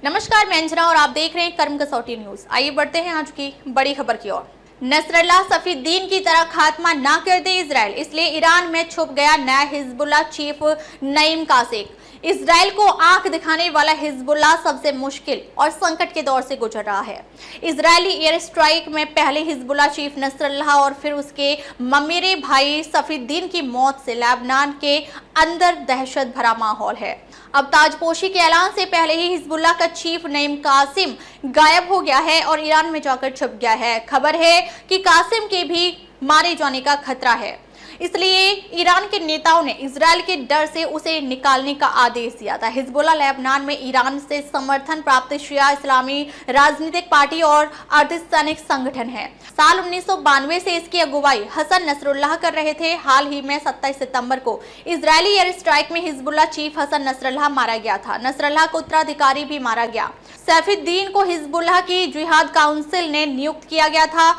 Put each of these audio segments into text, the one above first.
नमस्कार, मैं अंजना और आप देख रहे हैं कर्म कसौटी न्यूज। आइए बढ़ते हैं आज की बड़ी खबर की ओर। नसरल्लाह सफीद्दीन की तरह खात्मा ना कर दे इजराइल, इसलिए ईरान में छुप गया नया Hezbollah chief Naeem Qassam. Israel को आंख दिखाने वाला हिजबुल्लाह सबसे मुश्किल और संकट के दौर से गुजर रहा है। इजरायली एयर स्ट्राइक में पहले हिजबुल्लाह चीफ नसरल्लाह और फिर उसके ममेरे भाई सफीद्दीन की मौत से लेबनान के अंदर दहशत भरा माहौल है। अब ताजपोशी के ऐलान से पहले ही हिजबुल्लाह का चीफ नईम कासेम गायब हो गया है और ईरान में जाकर छुप गया है। खबर है कि कासेम के भी मारे जाने का खतरा है, इसलिए ईरान के नेताओं ने इजराइल के डर से उसे निकालने का आदेश दिया था। हिजबुल्लाह लेबनान में ईरान से समर्थन प्राप्त शिया इस्लामी राजनीतिक पार्टी और अर्धसैनिक संगठन है। साल 1992 से इसकी अगुवाई हसन नसरुल्लाह कर रहे थे। हाल ही में 27 सितंबर को इजरायली एयर स्ट्राइक में हिजबुल्लाह चीफ हसन नसरुल्लाह मारा गया था। नसरुल्लाह का उत्तराधिकारी भी मारा गया। सैफुद्दीन को हिजबुल्लाह की जिहाद काउंसिल ने नियुक्त किया गया था।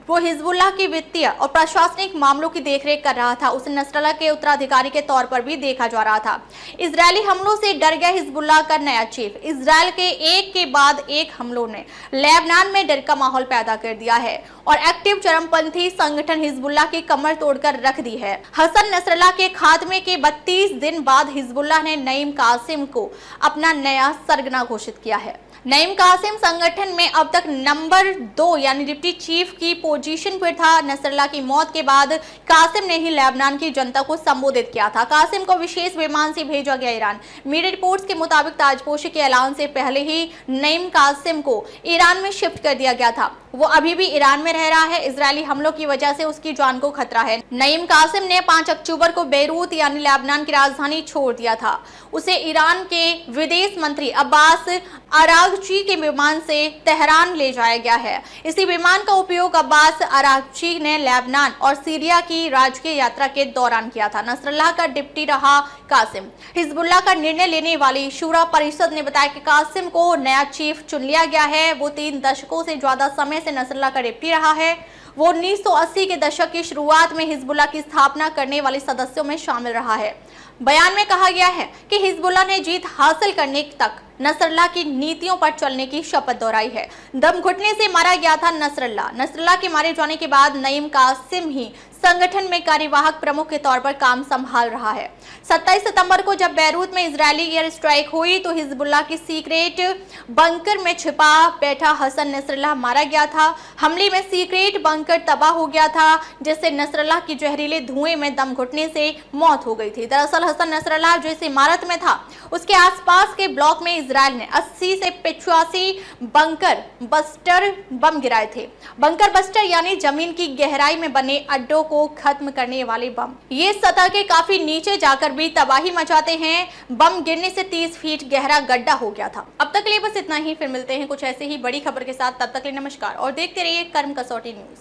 वो हिजबुल्लाह की वित्तीय और प्रशासनिक मामलों की देखरेख कर रहा था। उसे नसरल्लाह के उत्तराधिकारी के तौर पर भी देखा जा रहा था। इजरायली हमलों से डर गया हिजबुल्लाह का नया चीफ। इजराइल के एक के बाद एक हमलों ने लेबनान में डर का माहौल पैदा कर दिया है और एक्टिव चरमपंथी संगठन हिजबुल्लाह की कमर तोड़कर रख दी है। हसन नसरल्लाह के खात्मे के 32 दिन बाद हिजबुल्लाह ने नईम कासेम को अपना नया सरगना घोषित किया है। नईम कासेम संगठन में अब तक नंबर 2 यानी डिप्टी चीफ की पोजीशन पर था। नसरल्लाह की मौत के बाद कासेम ने ही लेबनान की जनता को संबोधित किया था। कासेम को विशेष विमान से भेजा गया ईरान। मीडिया रिपोर्ट्स के मुताबिक ताजपोशी के ऐलान से पहले ही नईम कासेम को ईरान में शिफ्ट कर दिया गया था। वो अभी भी ईरान में रह रहा है। इजरायली हमलों की वजह से उसकी जान को खतरा है। नईम कासेम ने 5 अक्टूबर को बेरूत यानी लेबनान की राजधानी छोड़ दिया था। उसे ईरान के विदेश मंत्री अब्बास अरागची के विमान से तेहरान ले जाया गया है। इसी विमान का उपयोग अब्बास अरागची ने लेबनान और सीरिया की राजकीय यात्रा के दौरान किया था। नसरल्लाह का डिप्टी रहा कासेम। हिजबुल्लाह का निर्णय लेने वाली शूरा परिषद ने बताया कि कासेम को नया चीफ चुन लिया गया है। वो 3 दशकों से ज्यादा समय से नसरल्लाह का डिप्टी रहा है। वो 1980 के दशक की शुरुआत में हिजबुल्लाह की स्थापना करने वाले सदस्यों में शामिल रहा है। बयान में कहा गया है कि हिजबुल्लाह ने जीत हासिल करने तक नसरल्लाह की नीतियों पर चलने की शपथ दोहराई है। दम घुटने से मारा गया था नसरल्लाह। नसरल्लाह के मारे जाने के बाद नईम कासेम ही संगठन में कार्यवाहक प्रमुख के तौर पर काम संभाल रहा है। 27 सितंबर को जब बेरूत में इजरायली एयर स्ट्राइक हुई तो हिजबुल्लाह की सीक्रेट बंकर में छिपा बैठा हसन नसरल्लाह मारा गया था। हमले में सीक्रेट बंकर तबाह हो गया था, जिससे नसरल्लाह की जहरीले धुएं में दम घुटने से मौत हो गई थी। दरअसल हसन नसरल्लाह जिस इमारत में था उसके आसपास के ब्लॉक में इजराइल ने 80 से 85 बंकर बस्टर बम गिराए थे। बंकर बस्टर यानी जमीन की गहराई में बने अड्डों को खत्म करने वाले बम। ये सतह के काफी नीचे जाकर भी तबाही मचाते हैं। बम गिरने से 30 फीट गहरा गड्ढा हो गया था। अब तक के लिए बस इतना ही। फिर मिलते हैं कुछ ऐसे ही बड़ी खबर के साथ। तब तक के लिए नमस्कार और देखते रहिए कर्म कसौटी न्यूज।